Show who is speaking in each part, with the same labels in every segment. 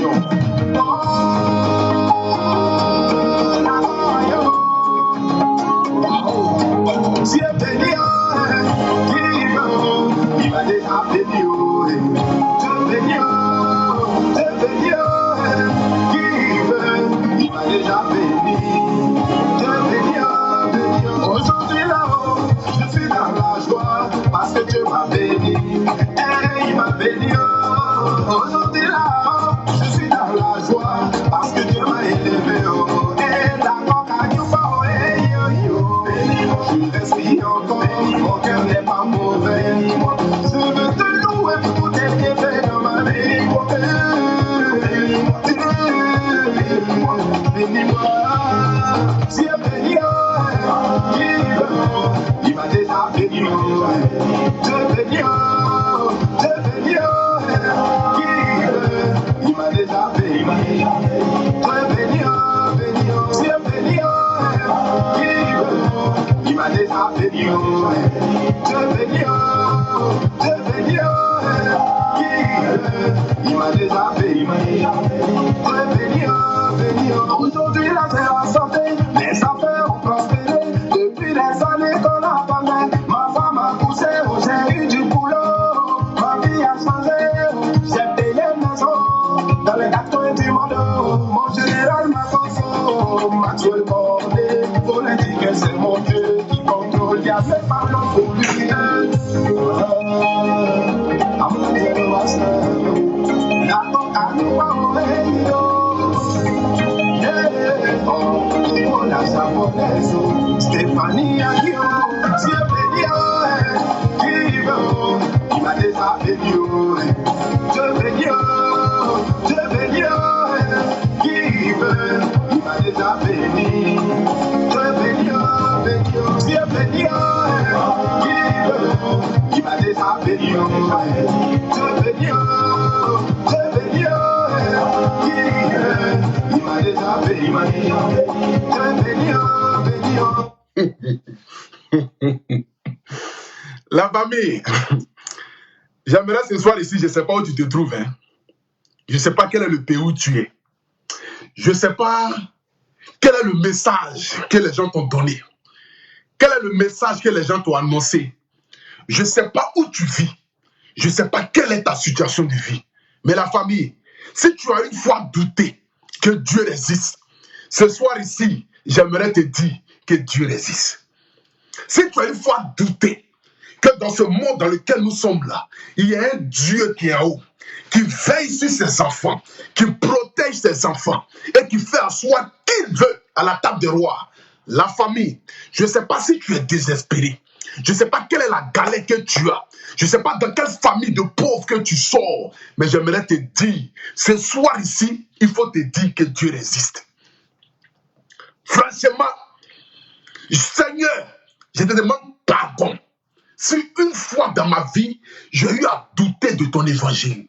Speaker 1: génération. Si est béni, il va déjà béni. Dieu béni, il va déjà béni. Dieu béni, aujourd'hui là-haut, je suis dans la joie parce que Dieu m'a béni. Et il m'a béni. Aujourd'hui là-haut, je suis dans la joie parce que Dieu m'a élevé. Et la cocagne, je respire encore, mon cœur n'est pas mauvais. Je veux te louer pour tout tes bienfaits dans ma vie. Bénis-moi, si est béni, il m'a déjà béni. Dieu béni, il m'a déjà béni. Dieu béni, si est béni, il m'a déjà béni. Dieu béni, il m'a déjà béni. Dieu béni. Aujourd'hui la terre a santé, les affaires ont prospéré. Depuis des années qu'on a parlé, ma femme a poussé, j'ai eu du boulot. Ma vie a changé, j'ai payé une maison dans les 4 coins du monde. Mon général m'a consolé, Maxwell Cornet, faut le dire que c'est mon Dieu qui contrôle, il y a même pas l'homme pour lui. Stéphanie Aguillon, Dieu béni, il m'a déjà béni. Dieu béni, il m'a déjà béni. Dieu béni, Dieu béni, il m'a déjà béni. Dieu béni, il m'a déjà béni. Dieu béni. La famille, j'aimerais ce soir ici, je ne sais pas où tu te trouves. Hein. Je ne sais pas quel est le pays où tu es. Je ne sais pas quel est le message que les gens t'ont donné. Quel est le message que les gens t'ont annoncé. Je ne sais pas où tu vis. Je ne sais pas quelle est ta situation de vie. Mais la famille, si tu as une fois douté que Dieu existe, ce soir ici, j'aimerais te dire que Dieu existe. Si tu as une fois douté que dans ce monde dans lequel nous sommes là, il y a un Dieu qui est en haut, qui veille sur ses enfants, qui protège ses enfants et qui fait asseoir qui il veut à la table des rois. La famille, je ne sais pas si tu es désespéré. Je ne sais pas quelle est la galère que tu as. Je ne sais pas dans quelle famille de pauvres que tu sors. Mais j'aimerais te dire, ce soir ici, il faut te dire que Dieu existe. Franchement, Seigneur, je te demande pardon. Si une fois dans ma vie, j'ai eu à douter de ton évangile.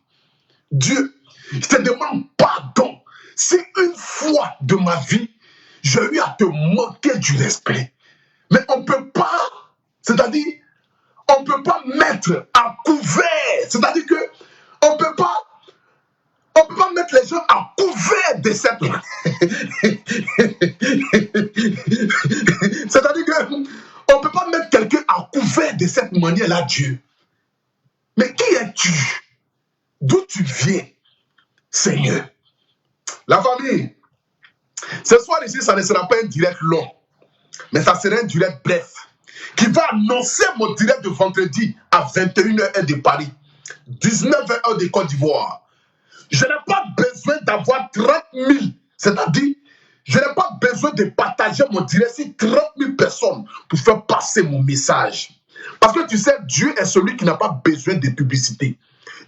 Speaker 1: Dieu, je te demande pardon. Si une fois de ma vie, j'ai eu à te manquer du respect. Mais on ne peut pas, c'est-à-dire, on ne peut pas mettre à couvert. C'est-à-dire que on ne peut pas mettre les gens à couvert de cette... C'est-à-dire que on ne peut pas mettre quelqu'un à couvert de cette manière-là, Dieu. Mais qui es-tu? D'où tu viens, Seigneur? La famille, ce soir ici, ça ne sera pas un direct long, mais ça sera un direct bref, qui va annoncer mon direct de vendredi à 21h de Paris, 19h de Côte d'Ivoire. Je n'ai pas besoin d'avoir 30 000, c'est-à-dire, je n'ai pas besoin de partager mon direct sur 30 000 personnes pour faire passer mon message. Parce que tu sais, Dieu est celui qui n'a pas besoin de publicité.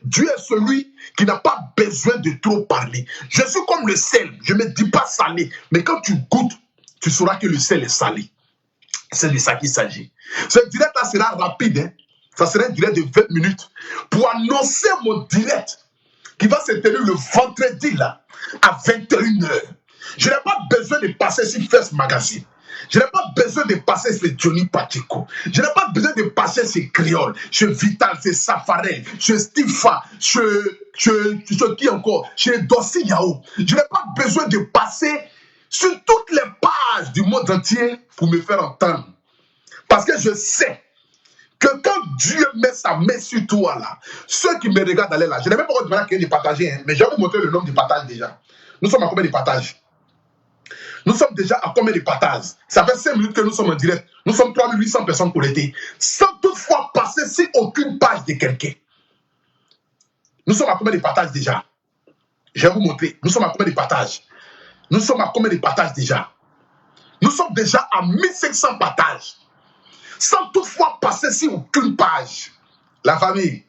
Speaker 1: Dieu est celui qui n'a pas besoin de trop parler. Je suis comme le sel, je ne me dis pas salé, mais quand tu goûtes, tu sauras que le sel est salé. C'est de ça qu'il s'agit. Ce direct-là sera rapide, hein? Ça sera un direct de 20 minutes pour annoncer mon direct qui va se tenir le vendredi là, à 21h. Je n'ai pas besoin de passer sur First Magazine. Je n'ai pas besoin de passer chez Johnny Pacheco. Je n'ai pas besoin de passer chez Créole, chez Vital, chez Safarel, chez Stifa, chez qui encore, chez Dossi Yao. Je n'ai pas besoin de passer sur toutes les pages du monde entier pour me faire entendre. Parce que je sais que quand Dieu met sa main sur toi là, ceux qui me regardent aller là, je n'ai même pas demandé de partager, hein, mais je vais vous montrer le nombre de partages déjà. Nous sommes à combien de partages? Nous sommes déjà à combien de partages? Ça fait 5 minutes que nous sommes en direct. Nous sommes 3800 personnes connectées. Sans toutefois passer sur aucune page de quelqu'un. Nous sommes à combien de partages déjà? Je vais vous montrer. Nous sommes à combien de partages? Nous sommes à combien de partages déjà? Nous sommes déjà à 1500 partages. Sans toutefois passer sur aucune page. La famille,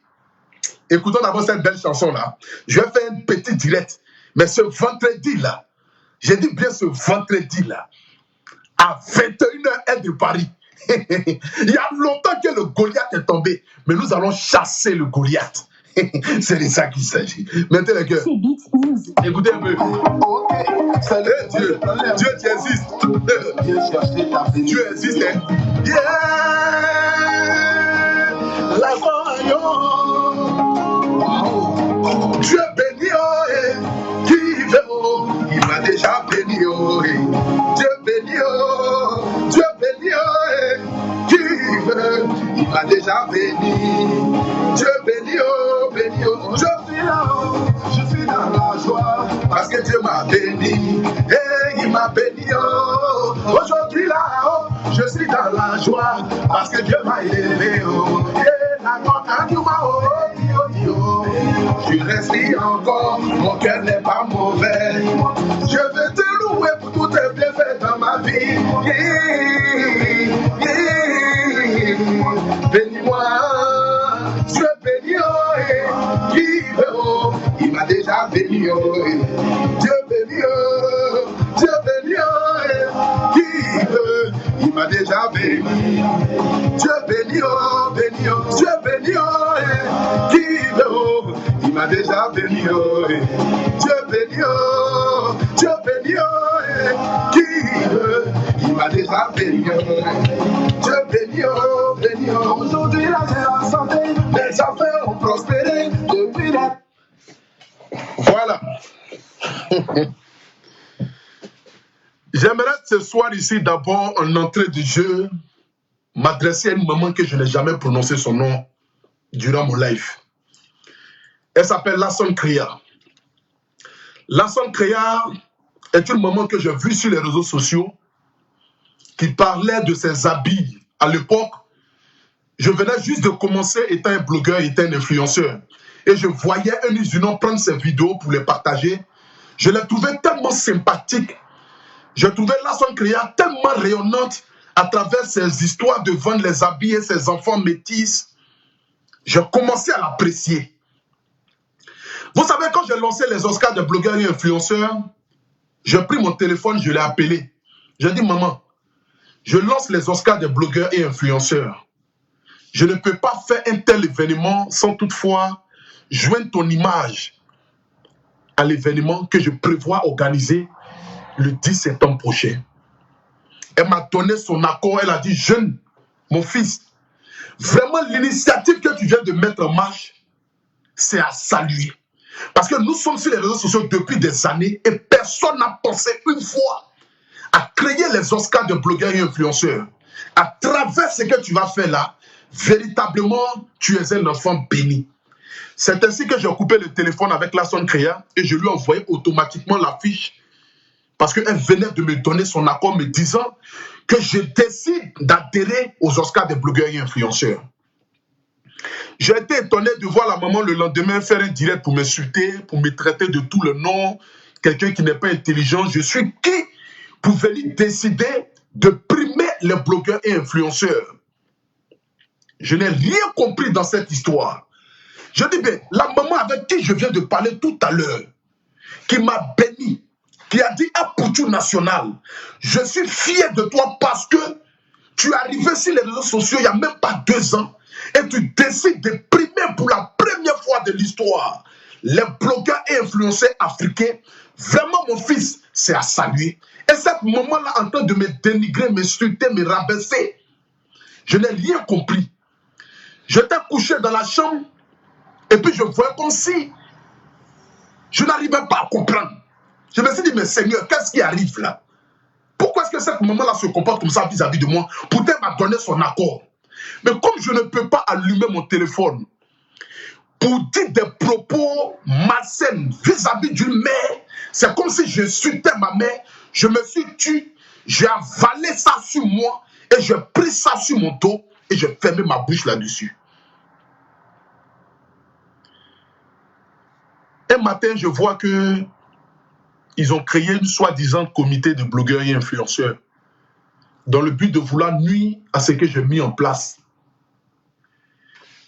Speaker 1: écoutons d'abord cette belle chanson-là. Je vais faire un petit direct. Mais ce vendredi-là, j'ai dit bien ce vendredi-là, à 21h heure de Paris, il y a longtemps que le Goliath est tombé, mais nous allons chasser le Goliath. C'est de ça qu'il s'agit. Mettez le cœur. Écoutez un peu. Hey, Dieu, Dieu, tu existes. Dieu existe. Hein? Yeah, la wow. Dieu béni, oh, qui veut, oh, il m'a déjà béni, oh, Dieu béni, oh, Dieu béni, oh, qui veut, il m'a déjà béni. Dieu béni, oh, béni, oh, je suis là, oh, je suis dans la joie, parce que Dieu m'a béni, et il m'a béni, oh, aujourd'hui là, oh, je suis dans la joie, parce que Dieu m'a élevé, oh, et la conquête du oh, je respire encore, mon cœur n'est pas mauvais, je veux te louer pour tous tes bienfaits dans ma vie, bénis-moi, Dieu béni, oh, qui veut, oh, il m'a déjà béni, oh, Dieu béni, oh, Dieu béni, oh, qui veut, il m'a déjà béni, Dieu béni, oh, Dieu béni, oh, qui veut, oh, il m'a déjà béni, oh, Dieu béni, oh, Dieu béni, oh, qui veut, il m'a déjà béni, oh, Dieu béni, oh, aujourd'hui là j'ai la santé, mes affaires ont prospéré depuis la... Voilà. J'aimerais ce soir ici d'abord en entrée de jeu m'adresser à une maman que je n'ai jamais prononcé son nom durant mon life. Elle s'appelle Lasson Créa. Lasson Créa est une maman que j'ai vue sur les réseaux sociaux qui parlait de ses habits. À l'époque, je venais juste de commencer étant un blogueur, étant un influenceur. Et je voyais un musulman prendre ses vidéos pour les partager. Je les trouvais tellement sympathiques. Je trouvais Lasson Créa tellement rayonnante à travers ses histoires de vendre les habits et ses enfants métis. J'ai commencé à l'apprécier. Vous savez, quand j'ai lancé les Oscars de blogueurs et influenceurs, j'ai pris mon téléphone, je l'ai appelé. J'ai dit, maman, je lance les Oscars des blogueurs et influenceurs. Je ne peux pas faire un tel événement sans toutefois joindre ton image à l'événement que je prévois organiser le 10 septembre prochain. Elle m'a donné son accord, elle a dit, jeune, mon fils, vraiment l'initiative que tu viens de mettre en marche, c'est à saluer. Parce que nous sommes sur les réseaux sociaux depuis des années et personne n'a pensé une fois à créer les Oscars de blogueurs et influenceurs. À travers ce que tu vas faire là, véritablement, tu es un enfant béni. C'est ainsi que j'ai coupé le téléphone avec Lasson Créa et je lui ai envoyé automatiquement la fiche parce qu'elle venait de me donner son accord me disant que je décide d'adhérer aux Oscars des blogueurs et influenceurs. J'ai été étonné de voir la maman le lendemain faire un direct pour m'insulter, pour me traiter de tout le nom, quelqu'un qui n'est pas intelligent. Je suis qui pour venir décider de primer les blogueurs et influenceurs? Je n'ai rien compris dans cette histoire. Je dis bien, la maman avec qui je viens de parler tout à l'heure, qui m'a béni, qui a dit à Poutou National, je suis fier de toi parce que tu es arrivé sur les réseaux sociaux il n'y a même pas 2 ans et tu décides de primer pour la première fois de l'histoire les blogueurs et influenceurs africains. Vraiment, mon fils, c'est à saluer. Et cette maman-là en train de me dénigrer, m'insulter, me rabaisser. Je n'ai rien compris. J'étais couché dans la chambre et puis je voyais comme si je n'arrivais pas à comprendre. Je me suis dit, mais Seigneur, qu'est-ce qui arrive là? Pourquoi est-ce que cette maman-là se comporte comme ça vis-à-vis de moi? Pourtant, elle m'a donné son accord. Mais comme je ne peux pas allumer mon téléphone pour dire des propos malsains vis-à-vis d'une mère, c'est comme si j'insultais ma mère, je me suis tué, j'ai avalé ça sur moi et j'ai pris ça sur mon dos et j'ai fermé ma bouche là-dessus. Un matin, je vois que ils ont créé une soi-disant comité de blogueurs et influenceurs dans le but de vouloir nuire à ce que j'ai mis en place.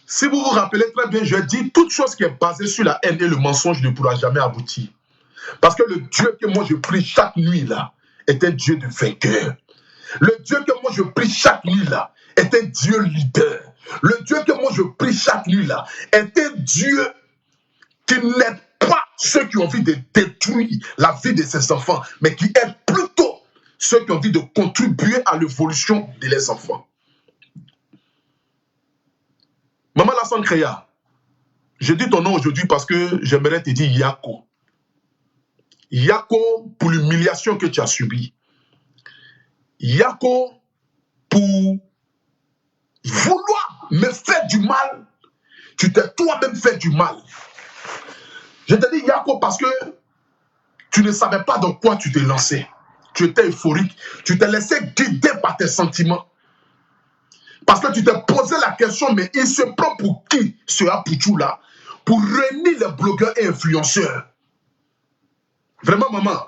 Speaker 1: Si vous vous rappelez très bien, je dis, toute chose qui est basée sur la haine et le mensonge ne pourra jamais aboutir. Parce que le Dieu que moi je prie chaque nuit là est un Dieu de vainqueur. Le Dieu que moi je prie chaque nuit là est un Dieu leader. Le Dieu que moi je prie chaque nuit là est un Dieu qui n'aide pas ceux qui ont envie de détruire la vie de ses enfants, mais qui aide plutôt ceux qui ont envie de contribuer à l'évolution de leurs enfants. Maman Lassane Créa, je dis ton nom aujourd'hui parce que j'aimerais te dire Yako. Yako pour l'humiliation que tu as subie. Yako pour vouloir me faire du mal. Tu t'es toi-même fait du mal. Je te dis Yako parce que tu ne savais pas dans quoi tu t'es lancé. Tu étais euphorique. Tu t'es laissé guider par tes sentiments. Parce que tu t'es posé la question, mais il se prend pour qui ce Apoutou là? Pour réunir les blogueurs et influenceurs. Vraiment, maman,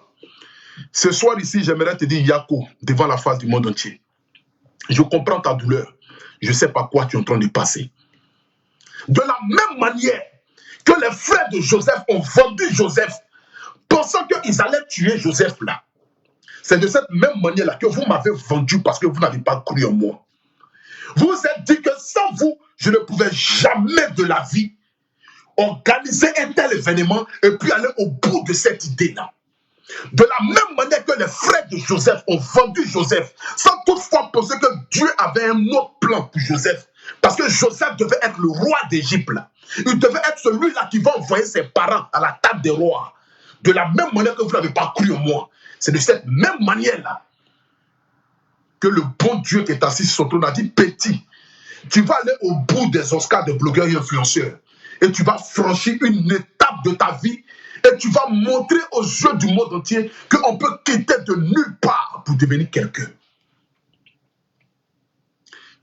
Speaker 1: ce soir ici, j'aimerais te dire Yako devant la face du monde entier. Je comprends ta douleur. Je ne sais pas quoi tu es en train de passer. De la même manière que les frères de Joseph ont vendu Joseph, pensant qu'ils allaient tuer Joseph là. C'est de cette même manière-là que vous m'avez vendu parce que vous n'avez pas cru en moi. Vous vous êtes dit que sans vous, je ne pouvais jamais de la vie organiser un tel événement et puis aller au bout de cette idée-là. De la même manière que les frères de Joseph ont vendu Joseph, sans toutefois penser que Dieu avait un autre plan pour Joseph. Parce que Joseph devait être le roi d'Égypte. Il devait être celui-là qui va envoyer ses parents à la table des rois. De la même manière que vous n'avez pas cru en moi. C'est de cette même manière-là que le bon Dieu qui est assis sur son trône a dit, petit, tu vas aller au bout des Oscars de blogueurs et influenceurs. Et tu vas franchir une étape de ta vie. Et tu vas montrer aux yeux du monde entier qu'on peut quitter de nulle part pour devenir quelqu'un.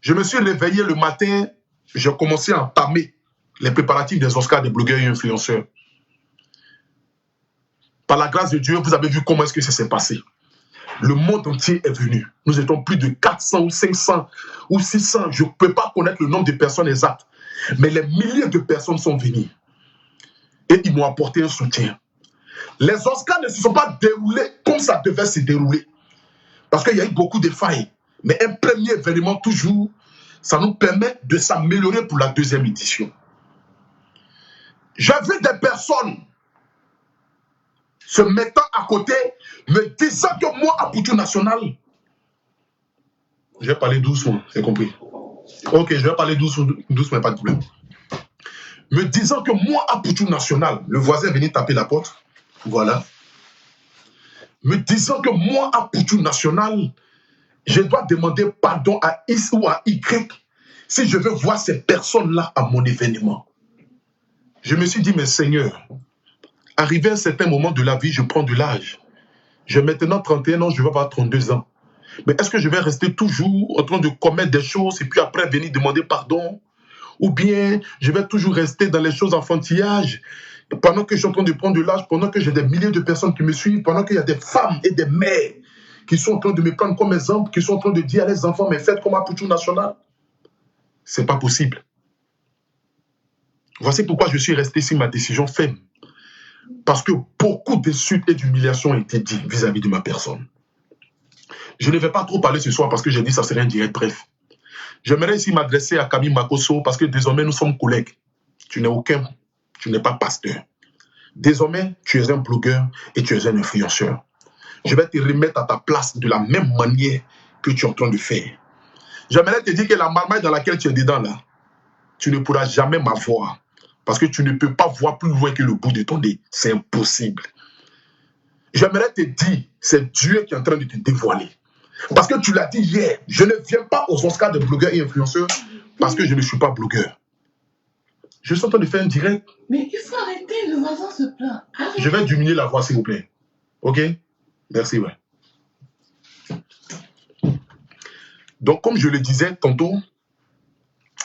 Speaker 1: Je me suis réveillé le matin, j'ai commencé à entamer les préparatifs des Oscars des blogueurs et influenceurs. Par la grâce de Dieu, vous avez vu comment est-ce que ça s'est passé. Le monde entier est venu. Nous étions plus de 400 ou 500 ou 600. Je ne peux pas connaître le nombre de personnes exactes. Mais les milliers de personnes sont venues. Et ils m'ont apporté un soutien. Les Oscars ne se sont pas déroulés comme ça devait se dérouler. Parce qu'il y a eu beaucoup de failles. Mais un premier événement, toujours, ça nous permet de s'améliorer pour la deuxième édition. J'ai vu des personnes se mettant à côté, me disant que moi, Apoutou National, je vais parler doucement, c'est compris. Ok, je vais parler doucement, pas de problème. Me disant que moi, Apoutou National, le voisin est venu taper la porte, voilà. Me disant que moi, Apoutou National, je dois demander pardon à X ou à Y si je veux voir ces personnes-là à mon événement. Je me suis dit, mais Seigneur, arrivé à un certain moment de la vie, je prends de l'âge. J'ai maintenant 31 ans, je vais avoir 32 ans. Mais est-ce que je vais rester toujours en train de commettre des choses et puis après venir demander pardon? Ou bien je vais toujours rester dans les choses enfantillage pendant que je suis en train de prendre de l'âge, pendant que j'ai des milliers de personnes qui me suivent, pendant qu'il y a des femmes et des mères qui sont en train de me prendre comme exemple, qui sont en train de dire à les enfants, mais faites comme Apoutou National. C'est pas possible. Voici pourquoi je suis resté sur ma décision ferme. Parce que beaucoup d'insultes et d'humiliations ont été dites vis-à-vis de ma personne. Je ne vais pas trop parler ce soir parce que j'ai dit que ça serait un direct bref. J'aimerais ici m'adresser à Camille Makosso parce que désormais nous sommes collègues. Tu n'es pas pasteur. Désormais, tu es un blogueur et tu es un influenceur. je vais te remettre à ta place de la même manière que tu es en train de faire. J'aimerais te dire que la marmaille dans laquelle tu es dedans là, tu ne pourras jamais m'avoir. Parce que tu ne peux pas voir plus loin que le bout de ton nez. C'est impossible. J'aimerais te dire, c'est Dieu qui est en train de te dévoiler. Parce que tu l'as dit hier, je ne viens pas aux Oscars de blogueurs et influenceurs parce que je ne suis pas blogueur. Je suis en train de faire un direct.
Speaker 2: Mais il faut arrêter, le voisin se plaint. Arrête.
Speaker 1: Je vais diminuer la voix, s'il vous plaît. Ok? Merci, ouais. Donc, comme je le disais tantôt,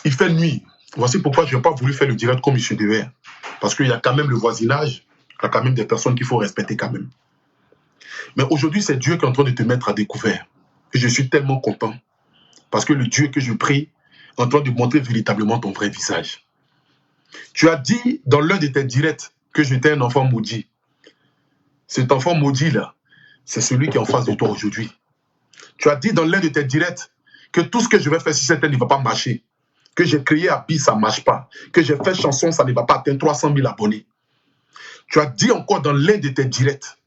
Speaker 1: il fait nuit. Voici pourquoi je n'ai pas voulu faire le direct comme je devais. Parce qu'il y a quand même le voisinage, il y a quand même des personnes qu'il faut respecter quand même. Mais aujourd'hui, c'est Dieu qui est en train de te mettre à découvert. Et je suis tellement content. Parce que le Dieu que je prie est en train de montrer véritablement ton vrai visage. Tu as dit dans l'un de tes directs que j'étais un enfant maudit. Cet enfant maudit-là, c'est celui qui est en face de toi aujourd'hui. Tu as dit dans l'un de tes directs que tout ce que je vais faire sur cette terre ne va pas marcher. Que j'ai créé Happy, ça ne marche pas. Que j'ai fait chanson, ça ne va pas atteindre 300 000 abonnés. Tu as dit encore dans l'un de tes directs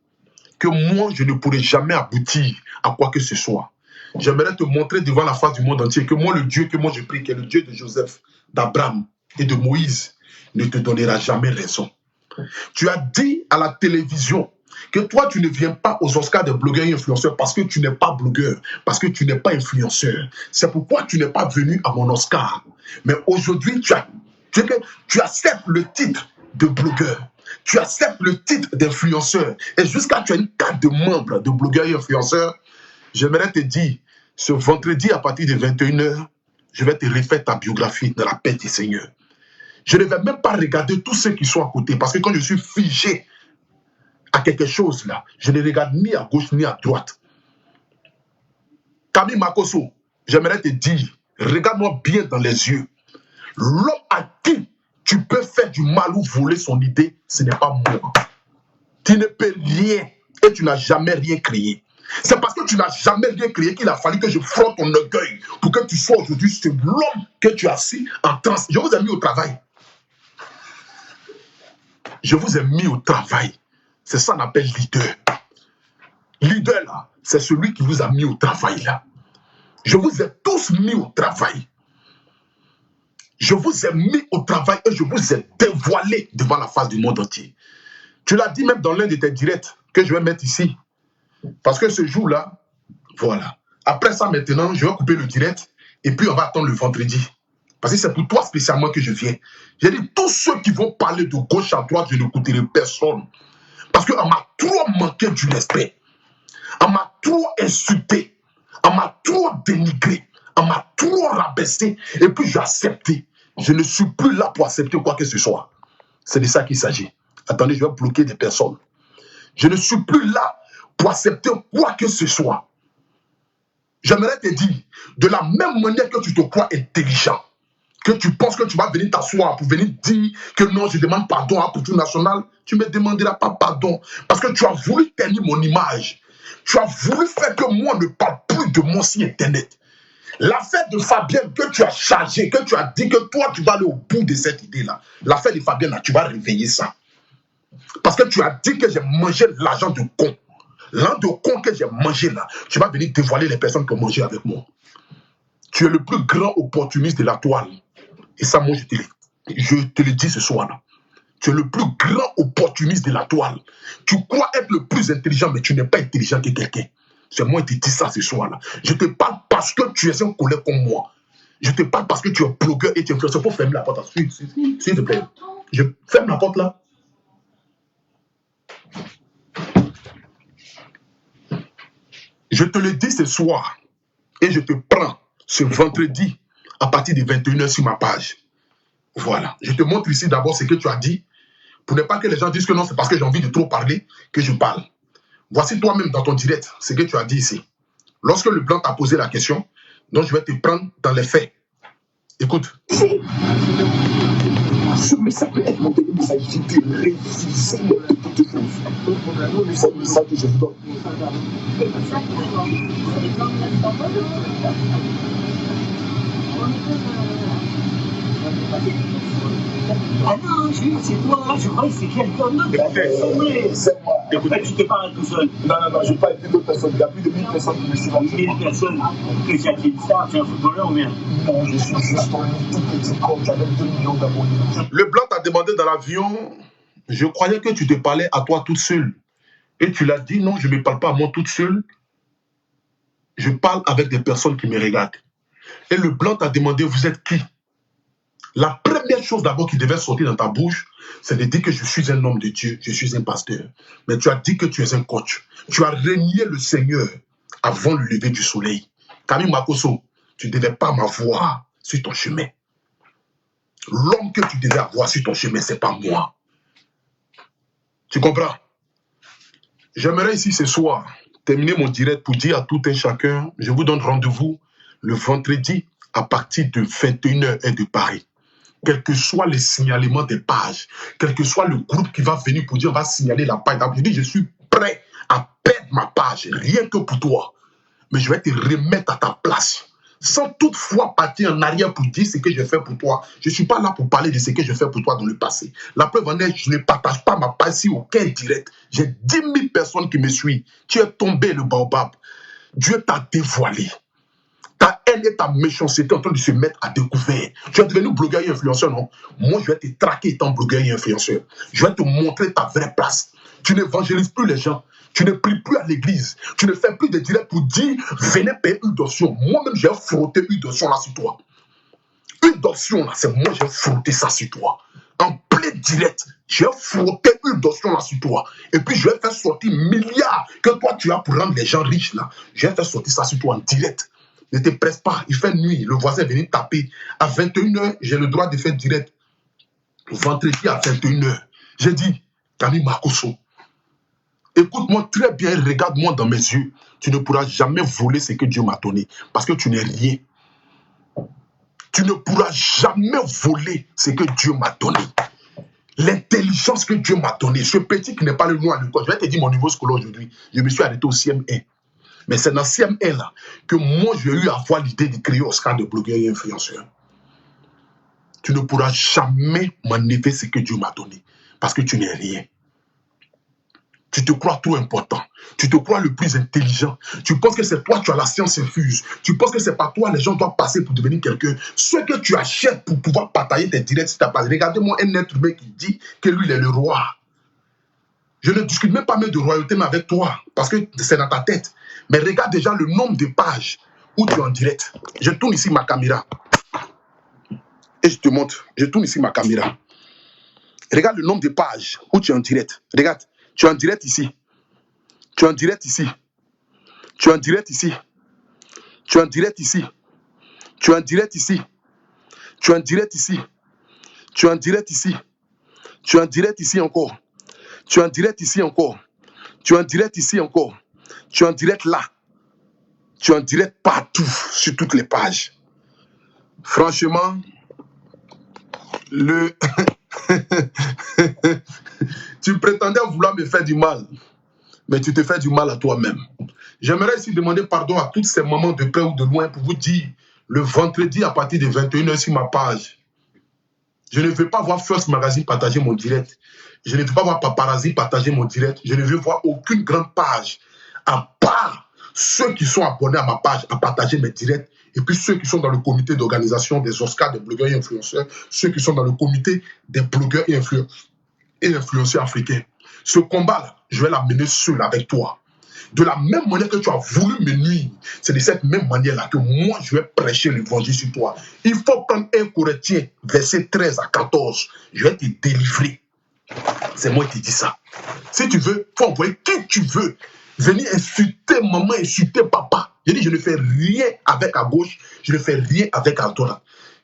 Speaker 1: que moi, je ne pourrai jamais aboutir à quoi que ce soit. J'aimerais te montrer devant la face du monde entier que moi, le Dieu que moi je prie, qui est le Dieu de Joseph, d'Abraham et de Moïse, ne te donnera jamais raison. Tu as dit à la télévision que toi, tu ne viens pas aux Oscars des blogueurs et influenceurs parce que tu n'es pas blogueur, parce que tu n'es pas influenceur. C'est pourquoi tu n'es pas venu à mon Oscar. Mais aujourd'hui, tu acceptes le titre de blogueur. Tu acceptes le titre d'influenceur. Et jusqu'à tu as une carte de membre de blogueur et influenceur. J'aimerais te dire, ce vendredi à partir de 21 h, je vais te refaire ta biographie dans la paix du Seigneur. Je ne vais même pas regarder tous ceux qui sont à côté. Parce que quand je suis figé à quelque chose là, je ne regarde ni à gauche ni à droite. Camille Makoso, j'aimerais te dire, regarde-moi bien dans les yeux. L'homme à qui tu peux faire du mal ou voler son idée, ce n'est pas moi. Tu ne peux rien et tu n'as jamais rien créé. C'est parce que tu n'as jamais rien créé qu'il a fallu que je frotte ton orgueil pour que tu sois aujourd'hui ce l'homme que tu as assis en transe. Je vous ai mis au travail. Je vous ai mis au travail. C'est ça qu'on appelle leader. Leader, là, c'est celui qui vous a mis au travail, là. Je vous ai tous mis au travail. Je vous ai mis au travail et je vous ai dévoilé devant la face du monde entier. Tu l'as dit même dans l'un de tes directs que je vais mettre ici. Parce que ce jour-là, voilà. Après ça, maintenant, je vais couper le direct et puis on va attendre le vendredi. Parce que c'est pour toi spécialement que je viens. J'ai dit, tous ceux qui vont parler de gauche à droite, je n'écouterai personne. Parce qu'on m'a trop manqué du respect. On m'a trop insulté. On m'a trop dénigré. On m'a trop rabaissé. Et puis j'ai accepté. Je ne suis plus là pour accepter quoi que ce soit. C'est de ça qu'il s'agit. Attendez, je vais bloquer des personnes. Je ne suis plus là pour accepter quoi que ce soit. J'aimerais te dire, de la même manière que tu te crois intelligent, que tu penses que tu vas venir t'asseoir pour venir dire que non, je demande pardon à Couture Nationale, tu ne me demanderas pas pardon. Parce que tu as voulu tenir mon image. Tu as voulu faire que moi ne parle plus de mon site internet. L'affaire de Fabienne que tu as chargé, que tu as dit que toi, tu vas aller au bout de cette idée-là. L'affaire de Fabienne, là, tu vas réveiller ça. Parce que tu as dit que j'ai mangé l'argent de con. L'argent de con que j'ai mangé là, tu vas venir dévoiler les personnes qui ont mangé avec moi. Tu es le plus grand opportuniste de la toile. Et ça, moi, je te le dis ce soir-là. Tu es le plus grand opportuniste de la toile. Tu crois être le plus intelligent, mais tu n'es pas intelligent que quelqu'un. C'est moi qui te dis ça ce soir-là. Je te parle parce que tu es un collègue comme moi. Je te parle parce que tu es blogueur et tu es influenceur. Il faut fermer la porte. S'il te plaît. Je ferme la porte là. Je te le dis ce soir. Et je te prends ce vendredi à partir de 21 h sur ma page. Voilà. Je te montre ici d'abord ce que tu as dit. Pour ne pas que les gens disent que non, c'est parce que j'ai envie de trop parler que je parle. Voici toi-même dans ton direct ce que tu as dit ici. Lorsque le blanc t'a posé la question, donc je vais te prendre dans les faits. Écoute.
Speaker 3: Ce message peut être monté une message de réviser toutes choses. C'est le message que je vous donne.
Speaker 4: Ah non, c'est toi, je crois que c'est quelqu'un d'autre.
Speaker 3: C'est moi. Peut-être que tu te parles tout seul. Non, je n'ai pas été d'autres personnes. Il y a plus de 1000 personnes qui me suivent. 1000 personnes. Que tu as dit ça, tu es un footballeur ou bien? Non, je suis juste un tout petit coach avec 2 millions d'abonnés.
Speaker 1: Le blanc t'a demandé dans l'avion, je croyais que tu te parlais à toi toute seule. Et tu l'as dit, non, je ne me parle pas à moi toute seule. Je parle avec des personnes qui me regardent. Et le blanc t'a demandé, vous êtes qui? La première chose d'abord qui devait sortir dans ta bouche, c'est de dire que je suis un homme de Dieu, je suis un pasteur. Mais tu as dit que tu es un coach. Tu as renié le Seigneur avant le lever du soleil. Camille Makoso, tu ne devais pas m'avoir sur ton chemin. L'homme que tu devais avoir sur ton chemin, ce n'est pas moi. Tu comprends? J'aimerais ici ce soir terminer mon direct pour dire à tout un chacun, je vous donne rendez-vous le vendredi à partir de 21h et de Paris. Quel que soit les signalements des pages, quel que soit le groupe qui va venir pour dire on va signaler la page, je dis je suis prêt à perdre ma page, rien que pour toi. Mais je vais te remettre à ta place. Sans toutefois partir en arrière pour dire ce que je fais pour toi. Je ne suis pas là pour parler de ce que je fais pour toi dans le passé. La preuve en est, je ne partage pas ma page sur aucun direct. J'ai 10 000 personnes qui me suivent. Tu es tombé le baobab. Dieu t'a dévoilé. Ta haine et ta méchanceté en train de se mettre à découvert. Tu es devenu blogueur et influenceur, non? Moi, je vais te traquer étant blogueur et influenceur. Je vais te montrer ta vraie place. Tu n'évangélises plus les gens. Tu ne pries plus à l'église. Tu ne fais plus de directs pour dire venez payer une d'option. Moi-même, j'ai frotté une d'option là sur toi. Une d'option là, c'est moi, j'ai frotté ça sur toi. En plein direct, j'ai frotté une d'option là sur toi. Et puis, je vais faire sortir milliards que toi, tu as pour rendre les gens riches là. Je vais faire sortir ça sur toi en direct. Ne te presse pas, il fait nuit. Le voisin est venu taper. À 21h, j'ai le droit de faire direct. Vendredi à 21h. J'ai dit, Camille Makoso, écoute-moi très bien, regarde-moi dans mes yeux. Tu ne pourras jamais voler ce que Dieu m'a donné. Parce que tu n'es rien. Tu ne pourras jamais voler ce que Dieu m'a donné. L'intelligence que Dieu m'a donnée. Ce petit qui n'est pas le nom à l'école. Je vais te dire mon niveau scolaire aujourd'hui. Je me suis arrêté au CM1. Mais c'est dans CM1 là que moi j'ai eu à avoir l'idée de créer Oscar de blogueur et influenceur. Tu ne pourras jamais m'enlever ce que Dieu m'a donné. Parce que tu n'es rien. Tu te crois trop important. Tu te crois le plus intelligent. Tu penses que c'est toi qui as la science infuse. Tu penses que c'est pas toi les gens doivent passer pour devenir quelqu'un. Ce que tu achètes pour pouvoir partager tes directs si tu as pas. Regardez-moi un être humain qui dit que lui il est le roi. Je ne discute même pas de royauté mais avec toi. Parce que c'est dans ta tête. Mais regarde déjà le nombre de pages où tu es en direct. Je tourne ici ma caméra. Et je te montre. Je tourne ici ma caméra. Regarde le nombre de pages où tu es en direct. Regarde. Tu es en direct ici. Tu es en direct ici. Tu es en direct ici. Tu es en direct ici. Tu es en direct ici. Tu es en direct ici. Tu es en direct ici. Tu es en direct ici encore. Tu es en direct ici encore. Tu es en direct ici encore. Tu es en direct là. Tu es en direct partout, sur toutes les pages. Franchement, tu prétendais vouloir me faire du mal, mais tu te fais du mal à toi-même. J'aimerais ici demander pardon à toutes ces mamans de près ou de loin pour vous dire, le vendredi à partir de 21h sur ma page, je ne veux pas voir First Magazine partager mon direct. Je ne veux pas voir Paparazzi partager mon direct. Je ne veux voir aucune grande page, à part ceux qui sont abonnés à ma page à partager mes directs, et puis ceux qui sont dans le comité d'organisation des Oscars des blogueurs et influenceurs, ceux qui sont dans le comité des blogueurs et influenceurs africains. Ce combat-là, je vais l'amener seul avec toi. De la même manière que tu as voulu me nuire, c'est de cette même manière-là que moi, je vais prêcher l'évangile sur toi. Il faut prendre 1 Corinthiens, verset 13 à 14. Je vais te délivrer. C'est moi qui dis ça. Si tu veux, il faut envoyer qui tu veux. Venir insulter maman, insulter papa. Je dis, je ne fais rien avec à gauche, je ne fais rien avec à droite.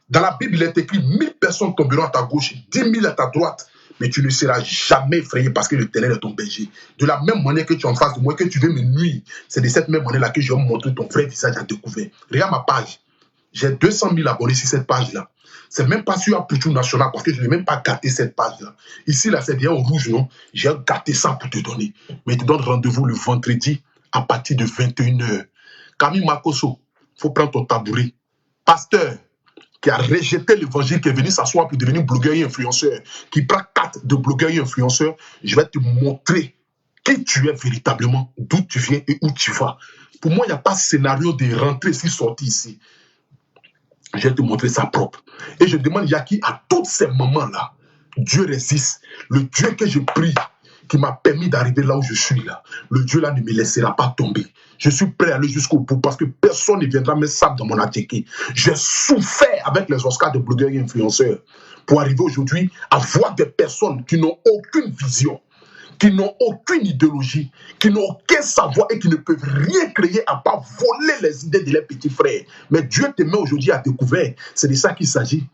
Speaker 1: Dans la Bible, il est écrit 1000 personnes tomberont à ta gauche, 10 000 à ta droite. Mais tu ne seras jamais effrayé parce que l'Éternel est ton berger. De la même manière que tu es en face de moi, que tu veux me nuire, c'est de cette même manière-là que je vais me montrer ton vrai visage à découvert. Regarde ma page. J'ai 200 000 abonnés sur cette page-là. C'est même pas sur Apoutou National parce que je n'ai même pas gâté cette page-là. Ici, là, c'est bien au rouge, non? J'ai gâté ça pour te donner. Mais je te donne rendez-vous le vendredi à partir de 21h. Camille Makoso, il faut prendre ton tabouret. Pasteur qui a rejeté l'évangile, qui est venu s'asseoir pour devenir blogueur et influenceur, qui prend 4 de blogueur et influenceur, je vais te montrer qui tu es véritablement, d'où tu viens et où tu vas. Pour moi, il n'y a pas de scénario de rentrer ici, sortir ici. Je vais te montrer ça propre. Et je demande, Yaki, à tous ces moments-là, Dieu résiste. Le Dieu que je prie, qui m'a permis d'arriver là où je suis là, le Dieu là ne me laissera pas tomber. Je suis prêt à aller jusqu'au bout parce que personne ne viendra me saper dans mon attiqué. J'ai souffert avec les Oscars de blogueurs et influenceurs pour arriver aujourd'hui à voir des personnes qui n'ont aucune vision, qui n'ont aucune idéologie, qui n'ont aucun savoir et qui ne peuvent rien créer à part voler les idées de leurs petits frères. Mais Dieu te met aujourd'hui à découvert. C'est de ça qu'il s'agit.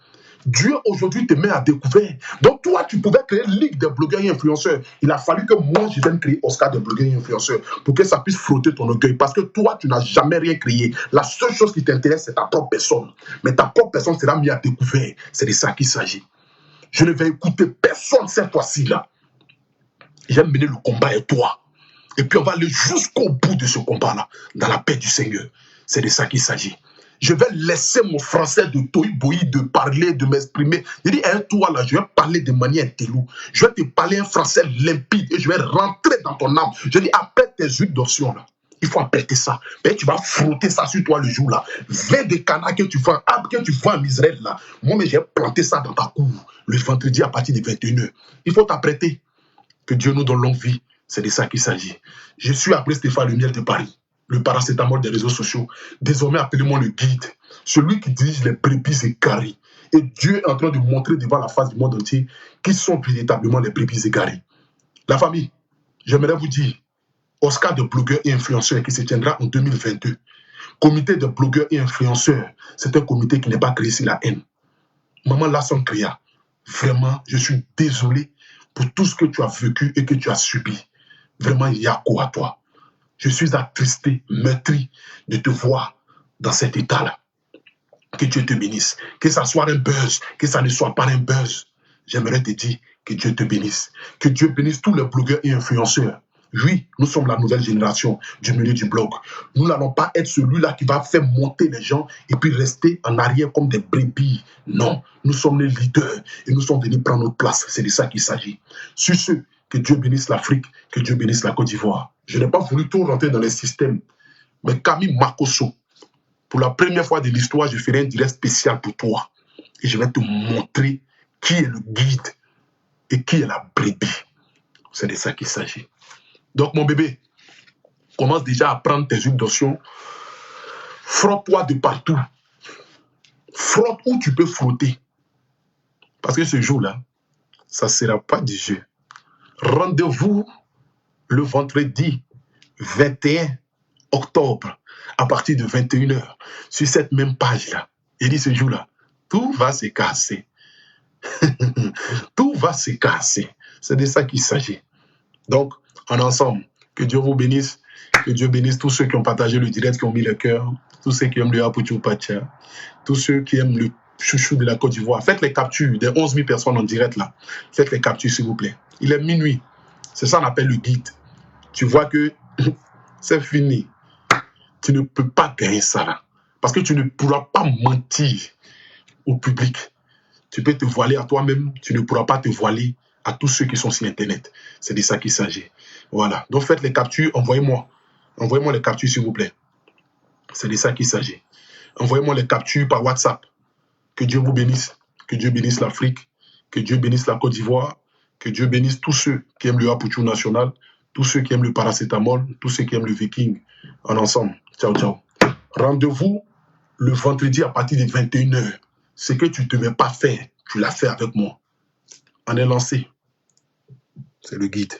Speaker 1: Dieu aujourd'hui te met à découvert. Donc toi, tu pouvais créer une ligue de blogueurs et influenceurs. Il a fallu que moi, je vienne créer Oscar de blogueurs et influenceurs pour que ça puisse frotter ton orgueil. Parce que toi, tu n'as jamais rien créé. La seule chose qui t'intéresse, c'est ta propre personne. Mais ta propre personne sera mise à découvert. C'est de ça qu'il s'agit. Je ne vais écouter personne cette fois-ci là. J'aime mener le combat avec toi. Et puis on va aller jusqu'au bout de ce combat-là, dans la paix du Seigneur. C'est de ça qu'il s'agit. Je vais laisser mon français de toï-boï, de parler, de m'exprimer. Je dis, hein, toi là, je vais parler de manière intello. Je vais te parler un français limpide et je vais rentrer dans ton âme. Je dis, après tes huiles d'option là, il faut apprêter ça. Et tu vas frotter ça sur toi le jour là. 20 de canards que tu vends, que tu vends en Israël là. Moi, mais j'ai planté ça dans ta cour le vendredi à partir de 21h. Il faut t'apprêter. Que Dieu nous donne longue vie. C'est de ça qu'il s'agit. Je suis après Stéphane Le Miel de Paris, le paracétamol des réseaux sociaux. Désormais, appelez-moi le guide, celui qui dirige les brebis égarées. Et Dieu est en train de montrer devant la face du monde entier qui sont véritablement les brebis égarées. La famille, j'aimerais vous dire, Oscar de blogueurs et influenceurs qui se tiendra en 2022. Comité de blogueurs et influenceurs, c'est un comité qui n'est pas créé sur la haine. Maman Lasson Créa, vraiment, je suis désolé pour tout ce que tu as vécu et que tu as subi. Vraiment, il y a quoi à toi. Je suis attristé, meurtri de te voir dans cet état-là. Que Dieu te bénisse. Que ça soit un buzz, que ça ne soit pas un buzz. J'aimerais te dire que Dieu te bénisse. Que Dieu bénisse tous les blogueurs et influenceurs. Oui, nous sommes la nouvelle génération du milieu du blog. Nous n'allons pas être celui-là qui va faire monter les gens et puis rester en arrière comme des brebis. Non, nous sommes les leaders et nous sommes venus prendre notre place. C'est de ça qu'il s'agit. Sur ce, que Dieu bénisse l'Afrique, que Dieu bénisse la Côte d'Ivoire. Je n'ai pas voulu tout rentrer dans les systèmes. Mais Camille Makosso, pour la première fois de l'histoire, je ferai un direct spécial pour toi. Et je vais te montrer qui est le guide et qui est la brebis. C'est de ça qu'il s'agit. Donc, mon bébé, commence déjà à prendre tes huiles d'option. Frotte-toi de partout. Frotte où tu peux frotter. Parce que ce jour-là, ça ne sera pas du jeu. Rendez-vous le vendredi 21 octobre à partir de 21h sur cette même page-là. Il dit ce jour-là, tout va se casser. Tout va se casser. C'est de ça qu'il s'agit. Donc, en ensemble, que Dieu vous bénisse, que Dieu bénisse tous ceux qui ont partagé le direct, qui ont mis le cœur, tous ceux qui aiment le Apuchu Pacha, tous ceux qui aiment le chouchou de la Côte d'Ivoire. Faites les captures des 11 000 personnes en direct là. Faites les captures s'il vous plaît. Il est minuit. C'est ça qu'on appelle le guide. Tu vois que c'est fini. Tu ne peux pas gagner ça là. Parce que tu ne pourras pas mentir au public. Tu peux te voiler à toi-même, tu ne pourras pas te voiler à tous ceux qui sont sur Internet. C'est de ça qu'il s'agit. Voilà. Donc faites les captures, envoyez-moi. Envoyez-moi les captures, s'il vous plaît. C'est de ça qu'il s'agit. Envoyez-moi les captures par WhatsApp. Que Dieu vous bénisse. Que Dieu bénisse l'Afrique. Que Dieu bénisse la Côte d'Ivoire. Que Dieu bénisse tous ceux qui aiment le Apuchu national. Tous ceux qui aiment le paracétamol. Tous ceux qui aiment le viking. En ensemble. Ciao, ciao. Rendez-vous le vendredi à partir de 21h. Ce que tu ne devais pas faire, tu l'as fait avec moi. On est lancé. C'est le guide.